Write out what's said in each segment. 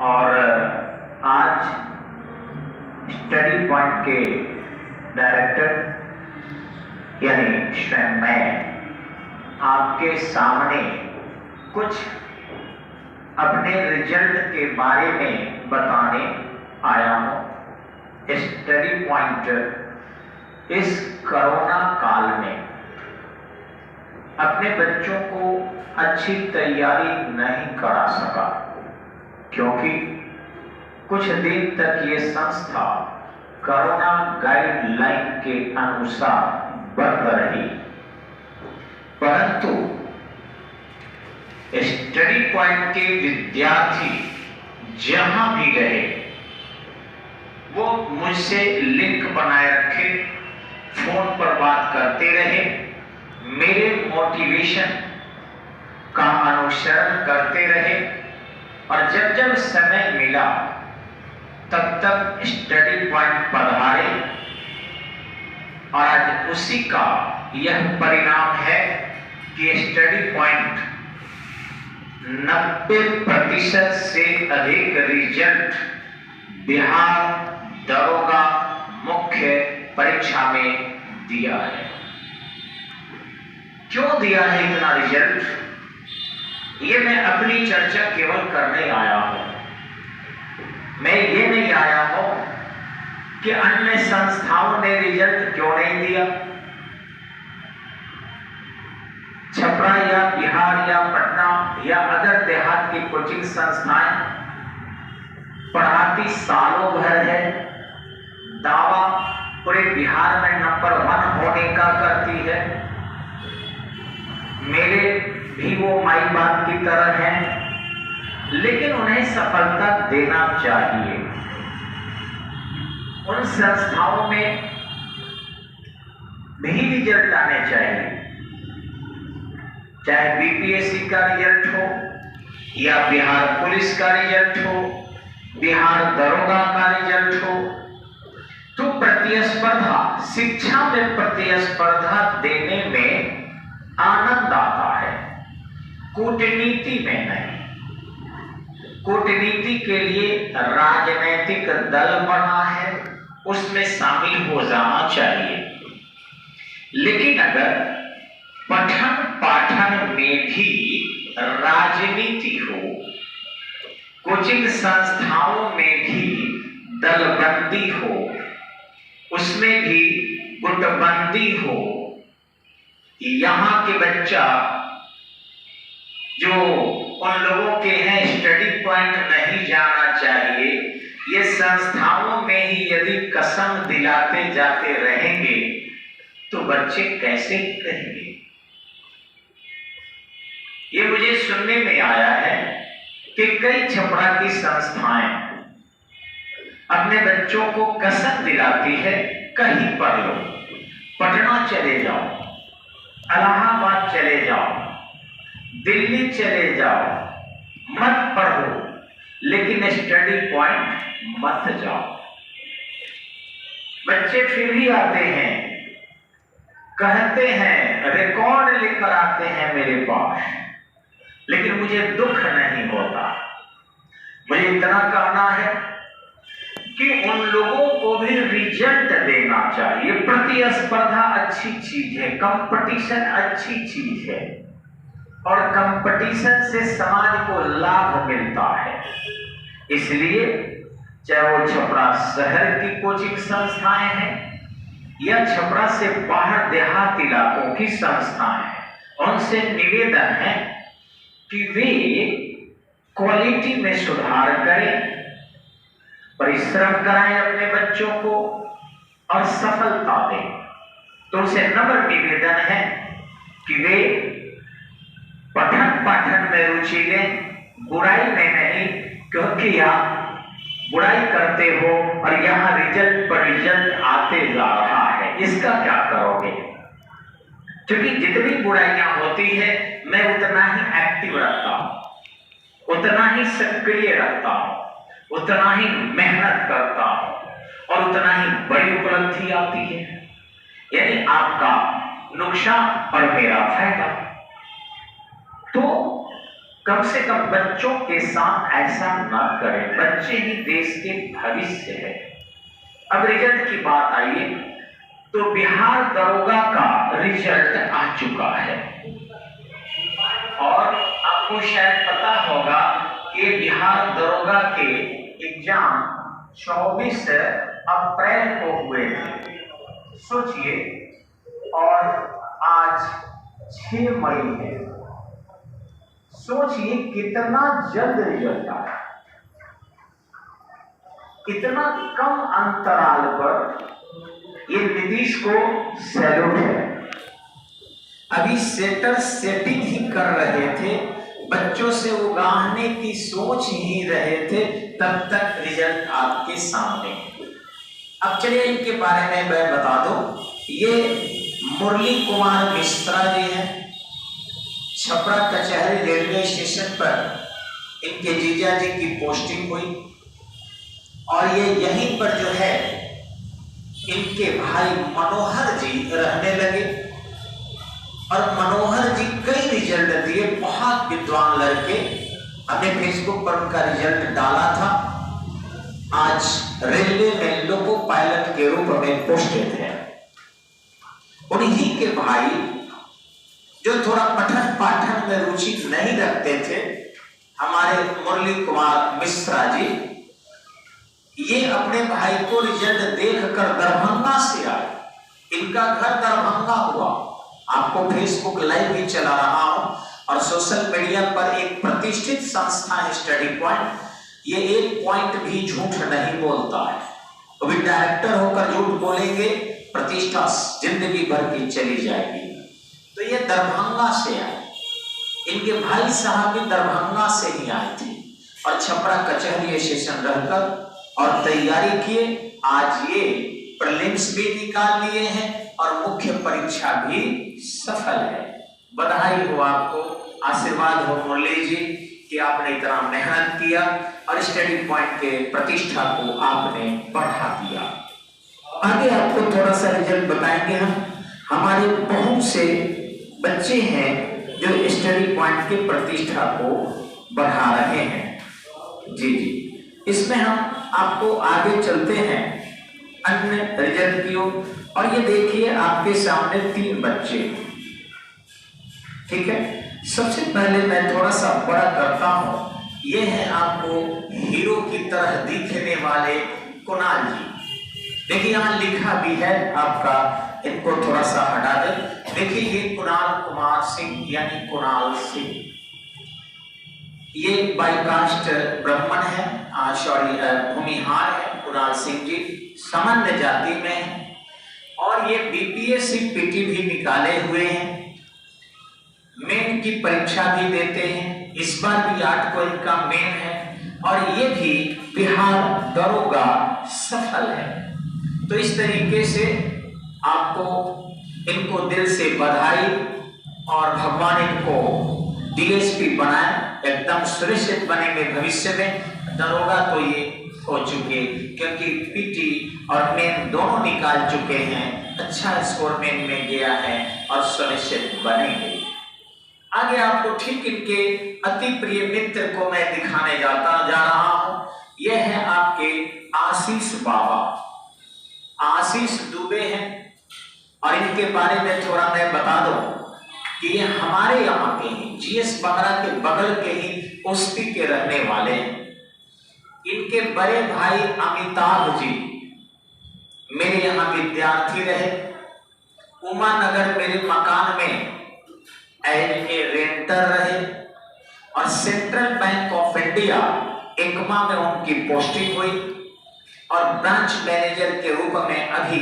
और आज study point के डायरेक्टर यानी स्वयं मैं आपके सामने कुछ अपने रिजल्ट के बारे में बताने आया हूं। स्टडी पॉइंट इस कोरोना काल में अपने बच्चों को अच्छी तैयारी नहीं करा सका, क्योंकि कुछ दिन तक ये संस्था कोरोना गाइडलाइन के अनुसार बंद रही। परंतु स्टडी पॉइंट के विद्यार्थी जहां भी रहे वो मुझसे लिंक बनाए रखे, फोन पर बात करते रहे, मेरे मोटिवेशन का अनुसरण करते रहे और जब जब समय मिला तब तक स्टडी पॉइंट पधारे और आज उसी का यह परिणाम है कि स्टडी पॉइंट 90% से अधिक रिजल्ट बिहार दरोगा मुख्य परीक्षा में दिया है। क्यों दिया है इतना रिजल्ट, ये मैं अपनी चर्चा केवल करने आया हूं। मैं ये नहीं आया हूं कि अन्य संस्थाओं ने रिजल्ट क्यों नहीं दिया। छपरा या बिहार या पटना या अदर देहात की कोचिंग संस्थाएं पढ़ाती सालों भर है, दावा पूरे बिहार में नंबर 1 होने का करती है। मेरे भी वो माई बाप की तरह हैं, लेकिन उन्हें सफलता देना चाहिए। उन संस्थाओं में भी रिजल्ट आने चाहिए, चाहे बीपीएससी का रिजल्ट हो या बिहार पुलिस का रिजल्ट हो, बिहार दरोगा का रिजल्ट हो। तो प्रतिस्पर्धा, शिक्षा में प्रतिस्पर्धा देने में आनंद आता है, कूटनीति में नहीं। कूटनीति के लिए राजनीतिक दल बना है, उसमें शामिल हो जाना चाहिए। लेकिन अगर पठन पाठन में भी राजनीति हो, कोचिंग संस्थाओं में भी दलबंदी हो, उसमें भी गुटबंदी हो, यहाँ के बच्चा जो उन लोगों के हैं स्टडी पॉइंट नहीं जाना चाहिए, ये संस्थाओं में ही यदि कसम दिलाते जाते रहेंगे तो बच्चे कैसे करेंगे। ये मुझे सुनने में आया है कि कई छपरा की संस्थाएं अपने बच्चों को कसम दिलाती है, कहीं पढ़ लो, पटना चले जाओ, इलाहाबाद चले जाओ, दिल्ली चले जाओ, मत पढ़ो, लेकिन स्टडी पॉइंट मत जाओ। बच्चे फिर भी आते हैं, कहते हैं, रिकॉर्ड लेकर आते हैं मेरे पास, लेकिन मुझे दुख नहीं होता। मुझे इतना कहना है कि उन लोगों को भी रिजल्ट देना चाहिए। प्रतिस्पर्धा अच्छी चीज है, कंपटीशन अच्छी चीज है और कंपटीशन से समाज को लाभ मिलता है। इसलिए चाहे वो छपरा शहर की कोचिंग संस्थाएं हैं या छपरा से बाहर देहात इलाकों की संस्थाएं हैं, उनसे निवेदन है कि वे क्वालिटी में सुधार करें, परिश्रम कराएं अपने बच्चों को और सफलता दें। तो उनसे नम्र निवेदन है कि वे पठन पाठन में रुचि लें, बुराई में नहीं, क्योंकि आप बुराई करते हो और यहाँ रिजल्ट पर रिजल्ट आते जा रहा है, इसका क्या करोगे। क्योंकि जितनी बुराइयां होती है मैं उतना ही एक्टिव रहता हूं, उतना ही सक्रिय रहता हूं, उतना ही मेहनत करता हूं और उतना ही बड़ी उपलब्धि आती है। यानी आपका नुकसान और मेरा फायदा। तो कम से कम बच्चों के साथ ऐसा ना करें। बच्चे ही देश के भविष्य है। अब रिजल्ट की बात आइए तो बिहार दरोगा का रिजल्ट आ चुका है और आपको शायद पता होगा कि बिहार दरोगा के एग्जाम 24 अप्रैल को हुए थे। सोचिए, और आज 6 मई है। सोचिए कितना जल्द रिजल्ट आया, इतना कम अंतराल पर। ये नीतीश को सैल्यूट है। अभी सेटर सेटिंग ही कर रहे थे, बच्चों से उगाहने की सोच ही रहे थे, तब तक रिजल्ट आपके सामने। अब चलिए इनके बारे में मैं बता दूं। ये मुरली कुमार मिश्रा जी हैं। छपरा कचहरी रेलवे स्टेशन पर इनके जीजा जी की पोस्टिंग हुई और ये यहीं पर जो है इनके भाई मनोहर जी रहने लगे और मनोहर जी कई रिजल्ट दिए। बहुत विद्वान लड़के। हमने फेसबुक पर उनका रिजल्ट डाला था। आज रेलवे में लोको पायलट के रूप में पोस्टेड है। उन्हीं के भाई जो थोड़ा पठन पाठन में रुचि नहीं रखते थे, हमारे मुरली कुमार मिश्रा जी, ये अपने भाई को रिजल्ट देखकर दरभंगा से आए। इनका घर दरभंगा हुआ। आपको फेसबुक लाइव भी चला रहा हूं और सोशल मीडिया पर एक प्रतिष्ठित संस्था है स्टडी पॉइंट। ये एक पॉइंट भी झूठ नहीं बोलता है। कभी डायरेक्टर होकर झूठ बोलेंगे, प्रतिष्ठा जिंदगी भर की चली जाएगी। तो ये दरभंगा से आए। इनके भाई साहब भी दरभंगा से ही आए थे और छपरा कचहरी स्टेशन रहकर और तैयारी किए। आज ये प्रीलिम्स भी निकाल लिए हैं और मुख्य परीक्षा भी सफल है। बधाई हो आपको, आशीर्वाद हो मुरली जी कि आपने इतना मेहनत किया और स्टडी पॉइंट के प्रतिष्ठा को आपने बढ़ा दिया। आगे आपको थोड़ा सा रिजल्ट बताएंगे हम। हमारे बहुत से बच्चे हैं जो स्टडी पॉइंट के प्रतिष्ठा को बढ़ा रहे हैं। जी जी, इसमें हम आपको आगे चलते हैं अन्य रिजल्ट की ओर। और ये देखिए आपके सामने 3 बच्चे, ठीक है। सबसे पहले मैं थोड़ा सा बड़ा करता हूं। ये है आपको हीरो की तरह दिखने वाले कुणाल जी। देखिए यहां लिखा भी है आपका, इनको थोड़ा सा हटा दे। देखिए ये कुणाल कुमार सिंह यानी कुणाल सिंह, ये बाइकास्ट ब्राह्मण है, सॉरी भूमिहार है। कुणाल सिंह जी सामान्य जाति में है और ये बीपीएससी पीटी भी निकाले हुए हैं। मेन की परीक्षा भी देते हैं। इस बार भी 8 को इनका मेन है और ये भी बिहार दरोगा सफल है। तो इस तरीके से आपको इनको दिल से बधाई और भगवान इनको डीएसपी बनाए, एकदम सुरक्षित बनेंगे भविष्य में। दरोगा तो ये हो चुके क्योंकि पीटी और मेन दोनों निकाल चुके हैं। अच्छा स्कोर मेन में गया है और सुनिश्चित बनेंगे। आगे आपको ठीक इनके अति प्रिय मित्र को मैं दिखाने जा रहा हूं। यह है आपके आशीष बाबा। आशीष दुबे हैं और इनके बारे में थोड़ा मैं बता दूं कि ये हमारे यहाँ के ही जीएस बंगरा के बगल के ही उस्ती के रहने वाले हैं। इनके बड़े भाई अमिताभ जी मेरे यहाँ विद्यार्थी रहे। उमा नगर मेरे मकान में एज ए रेंटर रहे और central bank of India Ekma में उनकी पोस्टिंग हुई और ब्रांच मैनेजर के रूप में अभी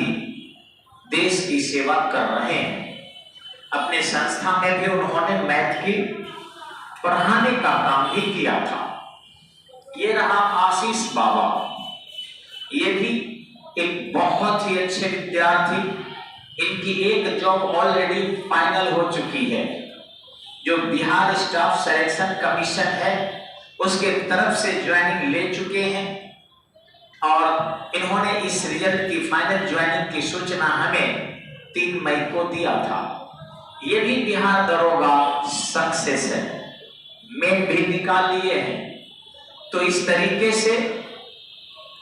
देश की सेवा कर रहे हैं। अपने संस्था में भी उन्होंने मैथ की पढ़ाने का काम भी किया था। ये रहा आशीष बाबा। ये भी एक बहुत ही अच्छे विद्यार्थी। इनकी एक जॉब ऑलरेडी फाइनल हो चुकी है। जो बिहार स्टाफ सिलेक्शन कमीशन है उसके तरफ से ज्वाइनिंग ले चुके हैं और इन्होंने इस रिजल्ट की फाइनल ज्वाइनिंग की सूचना हमें 3 मई को दिया था। ये भी बिहार दरोगा सक्सेस है। मेन भी निकाल लिए हैं। तो इस तरीके से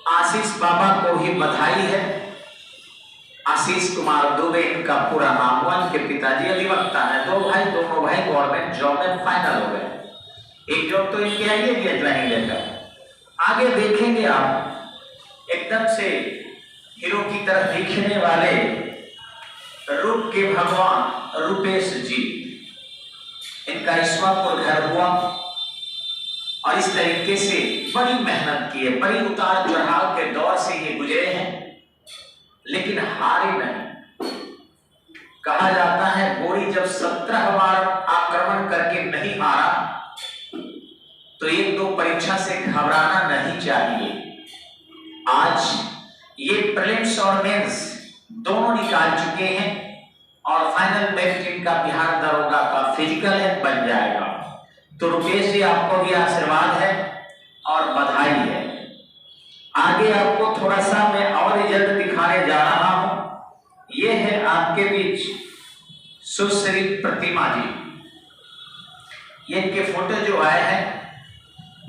आशीष बाबा को ही बधाई है। आशीष कुमार दुबे इनका पूरा नाम हुआ। इनके पिताजी अधिवक्ता है। दोनों भाई गवर्नमेंट जॉब में फाइनल हो गए। एक जॉब तो इनके आइए दिया ज्वाइनिंग लेटर। आगे देखेंगे आप एकदम से हीरो की तरह दिखने वाले रूप के भगवान रूपेश जी, इनका ईश्वरपुर घर हुआ और इस तरीके से बड़ी मेहनत की है। बड़ी उतार चढ़ाव के दौर से ये गुजरे हैं, लेकिन हारे नहीं। कहा जाता है गोरी जब 17 बार आक्रमण करके नहीं हारा तो 1-2 परीक्षा से घबराना नहीं चाहिए। आज ये प्रीलिम्स और मेंस दोनों निकाल चुके हैं और फाइनल मेरिट इनका बिहार दरोगा का फिजिकल है, बन जाएगा। तो रुपेश जी आपको भी आशीर्वाद है और बधाई है। आगे आपको थोड़ा सा मैं और रिजल्ट दिखाने जा रहा हूं। ये है आपके बीच सुश्री प्रतिमा जी। ये इनके फोटो जो आए हैं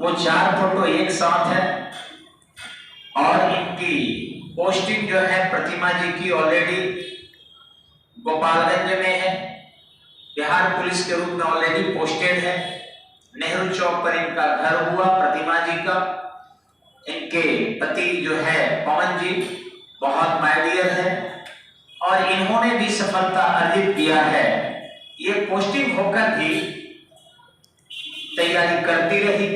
वो 4 फोटो एक साथ है और इनकी पोस्टिंग जो है प्रतिमा जी की ऑलरेडी गोपालगंज में है। बिहार पुलिस के रूप में ऑलरेडी पोस्टेड है। नेहरू चौक पर इनका घर हुआ प्रतिमा जी का। इनके पति जो है पवन जी बहुत माइडियर है और इन्होंने भी सफलता अर्जित किया है। ये पोस्टिंग होकर भी तैयारी करती रही।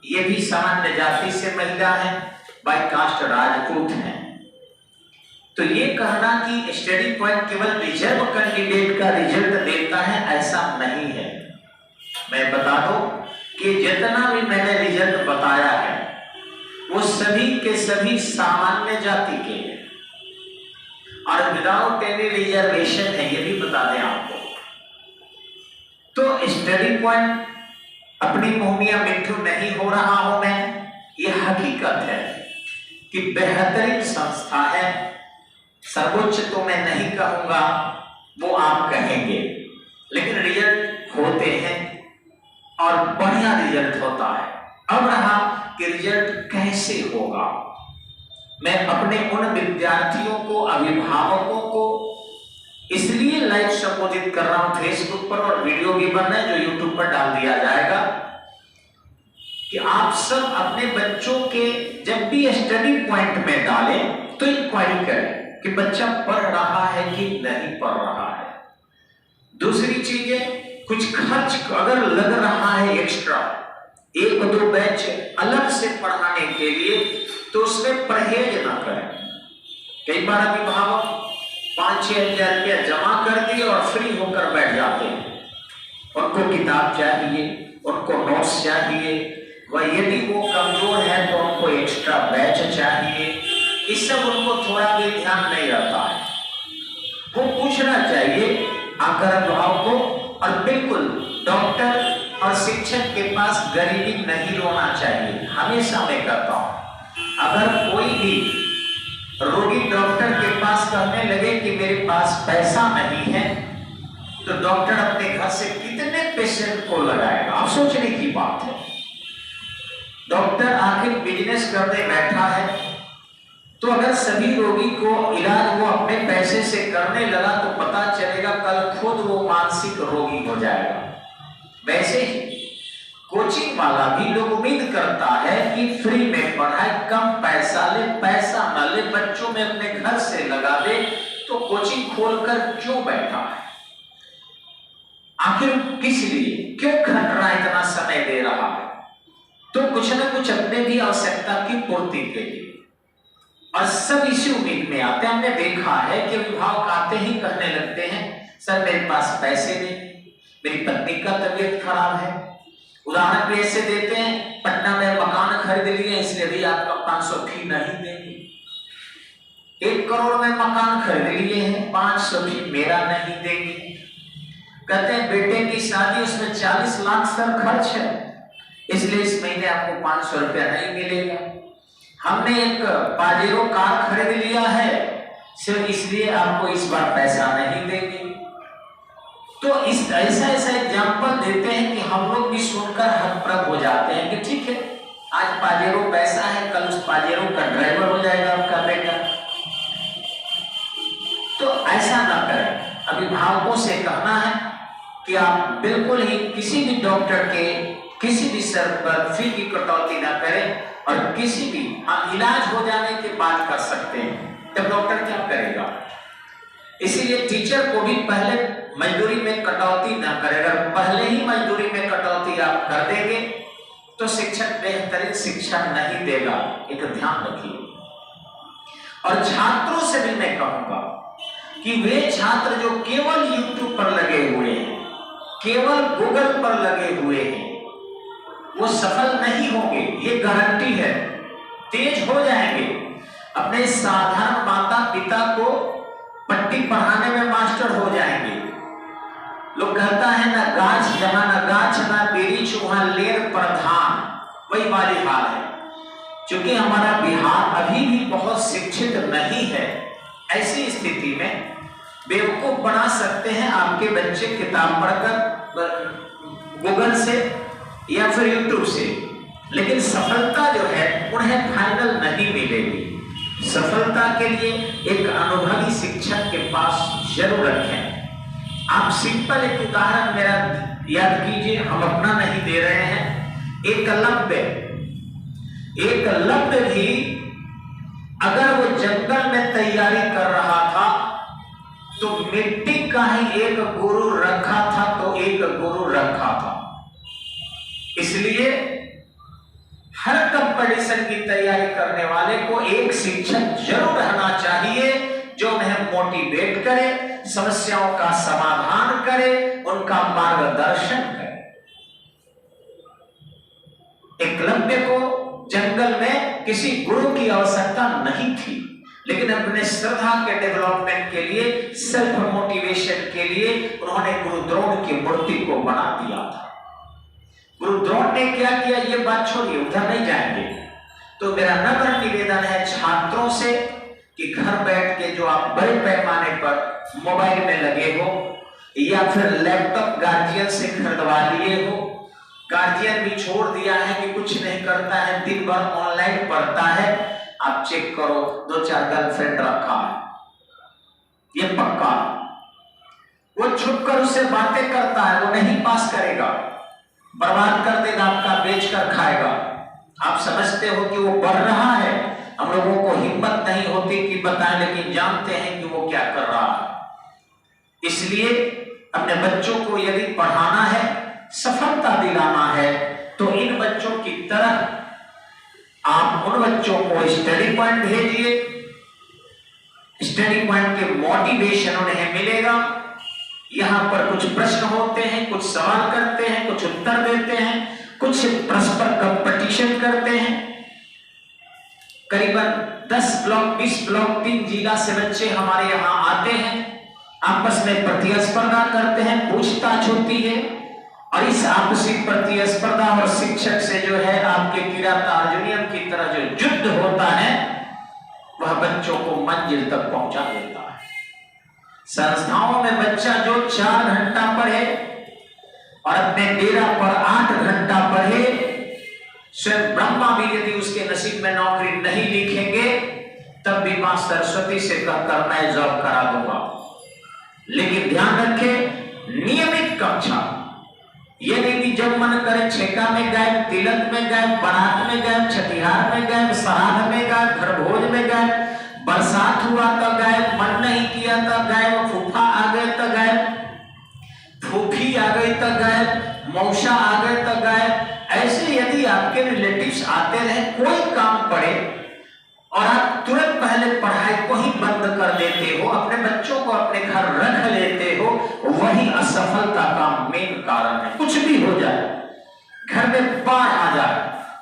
ये भी सामान्य जाति से महिला है, बाय कास्ट राजपूत है। तो ये कहना कि स्टडी पॉइंट केवल रिजर्व कैंडिडेट का रिजल्ट देता है, ऐसा नहीं है। मैं बता दूं कि जितना भी मैंने रिजल्ट बताया है वो सभी के सभी सामान्य जाति के हैं और विदाउट एनी रिजर्वेशन है, ये भी बता दें आपको। तो स्टडी पॉइंट अपनी मोहनिया मिठू नहीं हो रहा हूं मैं, ये हकीकत है कि बेहतरीन संस्था है। सर्वोच्च तो मैं नहीं कहूंगा, वो आप कहेंगे, लेकिन रिजल्ट होते हैं और बढ़िया रिजल्ट होता है। अब रहा कि रिजल्ट कैसे होगा, मैं अपने उन विद्यार्थियों को, अभिभावकों को इसलिए लाइव संबोधित कर रहा हूं फेसबुक पर और वीडियो भी बन रहा है जो यूट्यूब पर डाल दिया जाएगा, कि आप सब अपने बच्चों के जब भी स्टडी पॉइंट में डालें तो इंक्वायरी करें कि बच्चा पढ़ रहा है कि नहीं पढ़ रहा है। दूसरी चीज है, कुछ खर्च अगर लग रहा है एक्स्ट्रा 1-2 बैच अलग से पढ़ाने के लिए, तो उसमें परहेज ना करें। कई बार अभिभावक 5-6 हजार रुपया जमा कर दिए और फ्री होकर बैठ जाते हैं। उनको किताब चाहिए, उनको नोट्स चाहिए, वह यदि वो कमजोर है तो उनको एक्स्ट्रा बैच चाहिए। इस सब उनको थोड़ा भी ध्यान नहीं रहता है। वो पूछना चाहिए आकर अभिभावक को, और बिल्कुल डॉक्टर और शिक्षक के पास गरीबी नहीं रोना चाहिए। हमेशा मैं कहता हूं, अगर कोई भी रोगी डॉक्टर के पास कहने लगे कि मेरे पास पैसा नहीं है, तो डॉक्टर अपने घर से कितने पेशेंट को लगाएगा? आप सोचने की बात है। डॉक्टर आखिर बिजनेस करने बैठा है, तो अगर सभी रोगी को इलाज वो अपने पैसे से करने लगा तो पता चलेगा कल खुद वो मानसिक रोगी हो जाएगा। वैसे ही कोचिंग वाला भी लोग उम्मीद करता है कि फ्री में पढ़ाए, कम पैसा ले, पैसा न ले, बच्चों में अपने घर से लगा दे, तो कोचिंग खोलकर क्यों बैठा है? आखिर किस लिए, क्यों खटरा इतना समय दे रहा है? तो कुछ न कुछ अपने भी आवश्यकता की पूर्ति के लिए, और सब इसी उम्मीद में आते हैं। हमने देखा है कि अभिभावक आते ही कहने लगते हैं, सर मेरे पास पैसे नहीं, मेरी पत्नी का तबीयत खराब है। उदाहरण भी ऐसे देते हैं, पटना में मकान खरीद लिए इसलिए भी आपका 500 फी नहीं देंगे। 1 करोड़ में मकान खरीद लिए हैं, 500 फी मेरा नहीं देंगे। कहते हैं बेटे की शादी, उसमें 40 लाख सर खर्च है, इसलिए इस महीने आपको 500 रुपया नहीं मिलेगा। हमने एक पाजेरो कार खरीद लिया है, सिर्फ इसलिए आपको इस बार पैसा नहीं देंगे। तो इस ऐसा ऐसा एग्जाम्पल देते हैं कि हम लोग भी सुनकर हतप्रभ हो जाते हैं कि ठीक है, आज पाजेरो पैसा है, कल उस पाजेरो का ड्राइवर हो जाएगा आपका बेटा। तो ऐसा ना करें। अभिभावकों से कहना है कि आप बिल्कुल ही किसी भी डॉक्टर के किसी भी सर पर फी की कटौती ना करें, और किसी भी इलाज हो जाने के बाद कर सकते हैं, तब डॉक्टर क्या करेगा। इसीलिए टीचर को भी पहले मजदूरी में कटौती ना करें। अगर पहले ही मजदूरी में कटौती आप कर देंगे तो शिक्षक बेहतरीन शिक्षा नहीं देगा, एक ध्यान रखिए। और छात्रों से भी मैं कहूंगा कि वे छात्र जो केवल YouTube पर लगे हुए हैं, केवल गूगल पर लगे हुए हैं, वो सफल नहीं होंगे, ये गारंटी है। तेज हो जाएंगे, अपने साधारण माता पिता को पट्टी पढ़ाने में मास्टर हो जाएंगे। लोग कहता है ना गाछ जहां ना गाछ ना बेरीच वहां लेर प्रधान, वही वाली हाल है। क्योंकि हमारा बिहार अभी भी बहुत शिक्षित नहीं है, ऐसी स्थिति में बेवकूफ बना सकते हैं आपके बच्चे किताब पढ़कर गूगल से या फिर यूट्यूब से, लेकिन सफलता जो है उन्हें फाइनल नहीं मिलेगी। सफलता के लिए एक अनुभवी शिक्षक के पास जरूर रखें। आप सिंपल एक उदाहरण मेरा याद कीजिए, हम अपना नहीं दे रहे हैं। एकलव्य भी अगर वो जंगल में तैयारी कर रहा था तो मिट्टी का ही एक गुरु रखा था, तो एक गुरु रखा था। इसलिए हर कंपटीशन की तैयारी करने वाले को एक शिक्षक जरूर रहना चाहिए जो उन्हें मोटिवेट करे, समस्याओं का समाधान करे, उनका मार्गदर्शन करे। एकलव्य को जंगल में किसी गुरु की आवश्यकता नहीं थी, लेकिन अपने श्रद्धा के डेवलपमेंट के लिए, सेल्फ मोटिवेशन के लिए उन्होंने गुरु द्रोण की मूर्ति को बना दिया था। गुरु द्रोण ने क्या किया ये बात छोड़िए, उधर नहीं जाएंगे। तो मेरा नम्र निवेदन है छात्रों से कि घर बैठ के जो आप बड़े पैमाने पर मोबाइल में लगे हो या फिर लैपटॉप गार्जियन से खरीदवा लिए हो, गार्जियन भी छोड़ दिया है कि कुछ नहीं करता है, दिन भर ऑनलाइन पढ़ता है, आप चेक करो 2-4 गर्लफ्रेंड रखा है, ये पक्का। वो छुपकर उससे बातें करता है, वो नहीं पास करेगा, बर्बाद कर देगा, आपका बेच कर खाएगा। आप समझते हो कि वो बढ़ रहा है, हम लोगों को हिम्मत नहीं होती कि बताएं, लेकिन जानते हैं कि वो क्या कर रहा है। इसलिए अपने बच्चों को यदि पढ़ाना है, सफलता दिलाना है, तो इन बच्चों की तरह आप उन बच्चों को स्टडी पॉइंट भेजिए। स्टडी पॉइंट के मोटिवेशन उन्हें मिलेगा। यहां पर कुछ प्रश्न होते हैं, कुछ सवाल करते हैं, कुछ उत्तर देते हैं, कुछ परस्पर कंपटीशन करते हैं। करीबन 10 ब्लॉक 20 ब्लॉक 3 जिला से बच्चे हमारे यहाँ आते हैं, आपस में प्रतिस्पर्धा करते हैं, पूछताछ होती है, और इस आपसी प्रतिस्पर्धा और शिक्षक से जो है आपके किराता अर्जुनियम की तरह जो युद्ध होता है, वह बच्चों को मंजिल तक पहुंचा देता है। संस्थाओं में बच्चा जो 4 घंटा पढ़े और अपने डेरा पर 8 घंटा पढ़े, स्वयं ब्रह्मा भी यदि उसके नसीब में नौकरी नहीं लिखेंगे तब भी मां सरस्वती से कहकर मैं जॉब करा दूंगा। लेकिन ध्यान रखें, नियमित कक्षा, यदि भी जब मन करे छेका में गए, तिलक में गए, बारात में गए, छठिहार में गए, श्राद्ध में गए, घरभोज में गए, बरसात हुआ तो गए, मन नहीं किया तो गए, फूफा आ गए तो गए, फूफी आ गई तो गए, मौसा आ गए तो गए। ऐसे यदि आपके रिलेटिव्स आते रहे, कोई काम पड़े और आप तुरंत पहले पढ़ाई को ही बंद कर देते हो, अपने बच्चों को अपने घर रख लेते हो, वही असफलता का मेन कारण है। कुछ भी हो जाए, घर में बाढ़ आ जाए,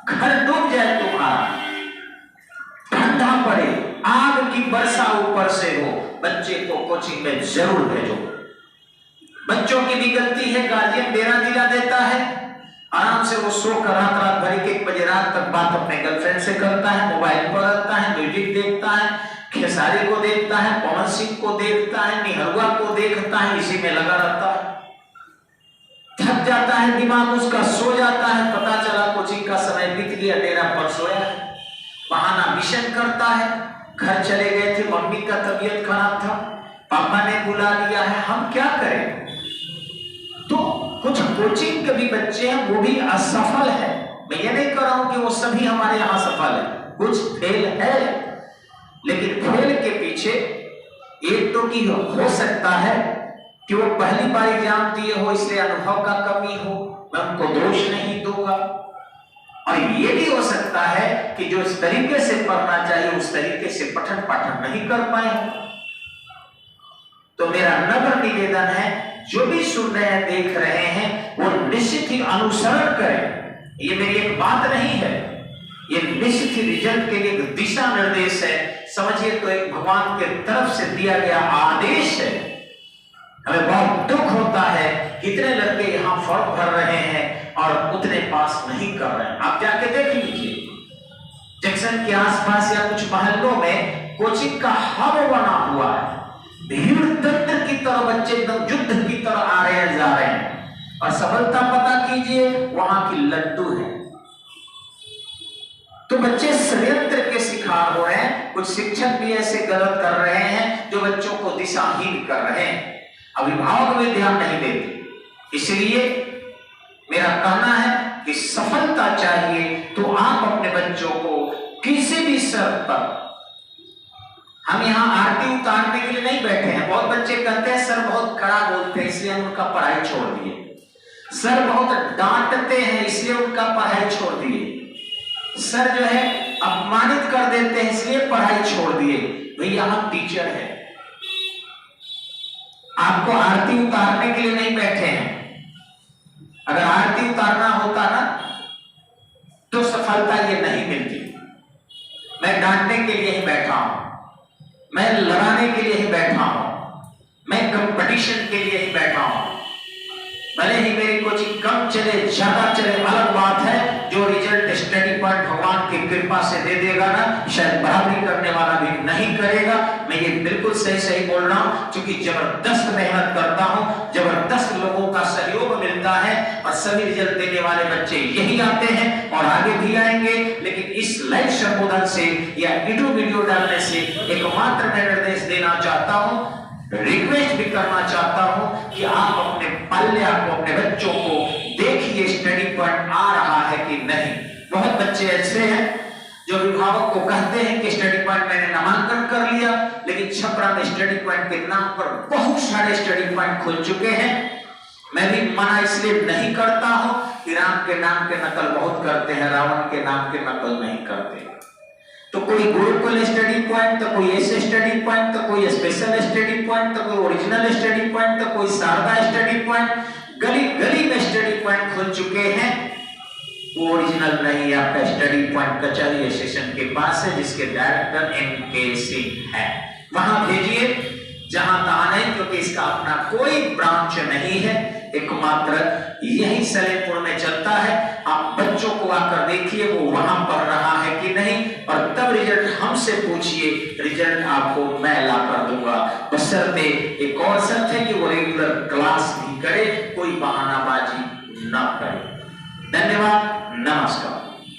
घर डूब जाए तुम्हारा, ठंडा पड़े, आग की वर्षा ऊपर से हो, बच्चे को कोचिंग में जरूर भेजो। बच्चों की भी गलती है, गार्जियन डेरा दिला देता है, आराम से वो सोकर रात भर 1 बजे रात तक बात अपने गर्लफ्रेंड से करता है, मोबाइल पर रहता है, म्यूजिक देखता है, खेसारी को देखता है, पवन सिंह को देखता है, निहरुआ को देखता है, इसी में लगा रहता है। थक जाता है, दिमाग उसका सो जाता है, पता चला कोचिंग का समय बीत गया, डेरा पर सोया है, बहाना मिशन करता है, घर चले गए थे, मम्मी का तबीयत खराब था, पापा ने बुला लिया है, हम क्या करें। तो कुछ कोचिंग के भी बच्चे हैं वो भी असफल है। मैं ये नहीं कह रहा हूं कि वो सभी हमारे यहां सफल है, कुछ फेल है, लेकिन फेल के पीछे एक तो की हो सकता है कि वो पहली बार एग्जाम दिए हो इसलिए अनुभव का कमी हो, मैं उनको दोष नहीं दूंगा। और ये भी हो सकता है कि जो इस तरीके से पढ़ना चाहिए उस तरीके से पठन पाठन नहीं कर पाए। तो मेरा नम्र निवेदन है, जो भी सुन रहे हैं देख रहे हैं वो निश्चित ही अनुसरण करें। ये मेरी एक बात नहीं है, ये निश्चित ही रिजल्ट के लिए दिशा निर्देश है, समझिए तो एक भगवान के तरफ से दिया गया आदेश है। हमें बहुत दुख होता है कितने लड़के यहाँ फॉर्म भर रहे हैं और उतने पास नहीं कर रहे हैं। आप जाके देख लीजिए, जंक्शन के आसपास या कुछ मोहल्लों में कोचिंग का हब बना हुआ है, भीड़ तंत्र की तरह बच्चे एकदम युद्ध की तरह आ रहे हैं, जा रहे हैं, और सफलता पता कीजिए वहां की लड्डू है। तो बच्चे षड्यंत्र के शिकार हो रहे हैं, कुछ शिक्षक भी ऐसे गलत कर रहे हैं जो बच्चों को दिशाहीन कर रहे हैं, अभिभावक भी ध्यान नहीं देते। इसलिए मेरा कहना है कि सफलता चाहिए तो आप अपने बच्चों को किसी भी स्तर पर, हम यहाँ आरती उतारने के लिए नहीं बैठे हैं। बहुत बच्चे कहते हैं सर बहुत कड़ा बोलते हैं इसलिए हम उनका पढ़ाई छोड़ दिए, सर बहुत डांटते हैं इसलिए उनका पढ़ाई छोड़ दिए, सर जो है अपमानित कर देते हैं इसलिए पढ़ाई छोड़ दिए। भैया हम टीचर हैं, आपको आरती उतारने के लिए नहीं बैठे हैं। अगर आरती उतारना होता ना तो सफलता ये नहीं मिलती। मैं डांटने के लिए ही बैठा हूं, मैं लड़ाने के लिए ही बैठा हूं, मैं कंपटीशन के लिए ही बैठा हूं। भले ही मेरी कोचिंग कम चले ज्यादा चले अलग बात है, जो रिजल्ट स्टडी पॉइंट भगवान की कृपा से दे देगा ना, शायद बराबरी करने वाला भी नहीं करेगा। मैं ये बिल्कुल सही बोल रहा हूं, क्योंकि जबरदस्त मेहनत करता हूं, जबरदस्त लोगों का सहयोग मिलता है और सभी रिजल्ट देने वाले बच्चे यही आते हैं और आगे भी आएंगे। लेकिन इस लाइव संबोधन से या वीडियो डालने से एकमात्र मैं निर्देश देना चाहता हूं, रिक्वेस्ट भी करना चाहता हूं कि आप अपने पाल्या को, अपने बच्चों को देखिए स्टडी पॉइंट आ रहा है कि नहीं। बहुत बच्चे ऐसे हैं जो अभिभावक को कहते हैं कि स्टडी पॉइंट मैंने नामांकन कर लिया, लेकिन छपरा में स्टडी पॉइंट के नाम पर बहुत सारे स्टडी पॉइंट खुल चुके हैं। मैं भी मना इसलिए नहीं करता हूं कि राम के नाम के नकल बहुत करते हैं, रावण के नाम के नकल नहीं करते। तो कोई गुरुकुल स्टडी पॉइंट, तो कोई ऐसे स्टडी पॉइंट, तो कोई स्पेशल स्टडी पॉइंट, तो कोई ओरिजिनल स्टडी पॉइंट, तो कोई शारदा स्टडी पॉइंट, गली गली में स्टडी पॉइंट खुल चुके हैं। वो ओरिजिनल नहीं, आपका स्टडी पॉइंट कचहरी स्टेशन के पास है जिसके डायरेक्टर MK सिंह है, वहां भेजिए जहां तहां नहीं, क्योंकि इसका अपना कोई ब्रांच नहीं है, एकमात्र यही सलेमपुर में चलता है। आप बच्चों को आकर देखिए वो वहां पढ़ रहा है कि नहीं, और तब रिजल्ट हमसे पूछिए, रिजल्ट आपको मैं ला कर दूंगा। बशर्ते एक और शर्त है कि वो रेगुलर क्लास भी करे, कोई बहानाबाजी ना करे। धन्यवाद, नमस्कार।